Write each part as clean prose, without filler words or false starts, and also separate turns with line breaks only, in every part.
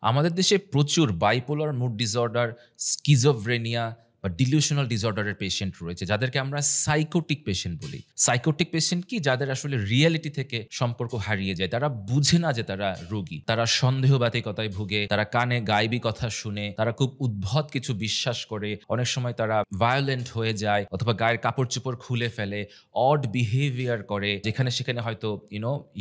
আমাদের দেশে প্রচুর বাইপোলার মুড ডিসঅর্ডার, স্কিজোফ্রেনিয়া বা ডিলিউশনাল ডিসঅর্ডারের পেশেন্ট রয়েছে, যাদেরকে আমরা সাইকোটিক পেশেন্ট বলি। সাইকোটিক পেশেন্ট কি? যাদের আসলে রিয়ালিটি থেকে সম্পর্ক হারিয়ে যায়। তারা বুঝে না যে তারা রোগী। তারা সন্দেহবাতিকতায় ভুগে, তারা কানে গায়েবী কথা শুনে, তারা খুব উদ্ভট কিছু বিশ্বাস করে। অনেক সময় তারা ভায়োলেন্ট হয়ে যায় অথবা গায়ের কাপড়-চোপড় খুলে ফেলে, অড বিহেভিয়ার করে, যেখানে সেখানে হয়তো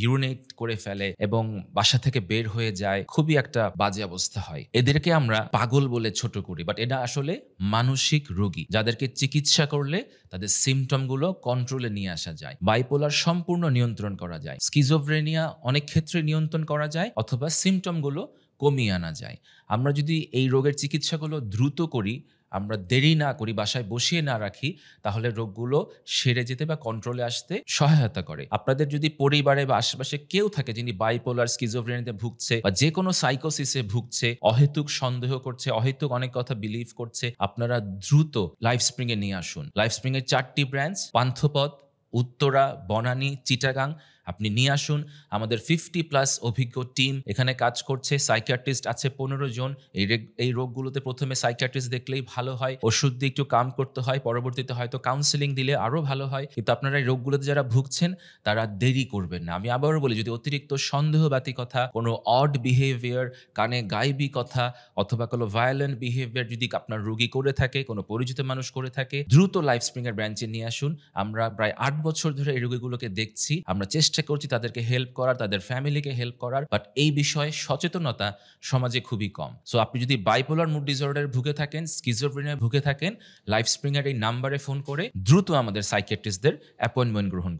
ইউরিনেট করে ফেলে এবং বাসা থেকে বের হয়ে যায়। খুবই একটা বাজে অবস্থা হয়। এদেরকে আমরা পাগল বলে ছোট করি। বাট এরা আসলে মানসিক রোগী, যাদেরকে চিকিৎসা করলে তাদের সিম্পটম গুলো কন্ট্রোলে নিয়ে আসা যায়। বাইপোলার সম্পূর্ণ নিয়ন্ত্রণ করা যায়। স্কিজোফ্রেনিয়া অনেক ক্ষেত্রে নিয়ন্ত্রণ করা যায় অথবা সিম্পটম গুলো কমিয়ে আনা যায়। আমরা যদি এই রোগের চিকিৎসাগুলো দ্রুত করি, আমরা দেরি না করি, বাসায় বসিয়ে না রাখি, তাহলে রোগগুলো সেরে যেতে বা কন্ট্রোলে আসতে সহায়তা করে। আপনাদের যদি পরিবারে বা আশেপাশে কেউ থাকে যিনি বাইপোলার, স্কিজোফ্রেনিয়াতে ভুগছে বা যেকোনো সাইকোসিসে ভুগছে, অহেতুক সন্দেহ করছে, অহেতুক অনেক কথা বিলিভ করছে, আপনারা দ্রুত লাইফস্প্রিং এ নিয়ে আসুন। লাইফস্প্রিং এর ৪ টি ব্রাঞ্চ পান্থপথ, উত্তরা, বনানী, চিটাগাং আপনি নিয়ে আসুন। আমাদের 50+ অভিজ্ঞ টিম এখানে কাজ করছে। সাইকিয়াট্রিস্ট আছে ১৫ জন। এই রোগগুলোতে ১ম এ সাইকিয়াট্রিস্ট দেখলেই ভালো হয়। ওষুধ দিয়ে একটু কাম করতে হয়। পরবর্তীতে হয়তো কাউন্সেলিং দিলে আরো ভালো হয়। কিন্তু আপনারা এই রোগগুলোতে যারা ভুগছেন তারা দেরি করবেন না। আমি আবারও বলি, যদি অতিরিক্ত সন্দেহবাতি কথা, কোনো অড বিহেভিয়ার, কানে গায়েবী কথা অথবা কোনো ভায়োলেন্ট বিহেভিয়ার যদি আপনার রোগী করে থাকে, কোনো পরিচিত মানুষ করে থাকে, দ্রুত লাইফস্প্রিং এর ব্রাঞ্চে নিয়ে আসুন। আমরা প্রায় ৮ বছর ধরে এই রোগীগুলোকে দেখছি। আমরা চেষ্টা করছি তাদেরকে হেল্প করার, তাদের ফ্যামিলিকে হেল্প করার। বাট এই বিষয়ে সচেতনতা সমাজে খুবই কম। সো আপনি যদি বাইপোলার মুড ডিসঅর্ডারে ভুগে থাকেন, স্কিজোফ্রেনিয়ায় ভুগে থাকেন, লাইফস্প্রিং এর এই নাম্বারে ফোন করে দ্রুত আমাদের সাইকিয়াট্রিস্টদের অ্যাপয়েন্টমেন্ট গ্রহণ করুন।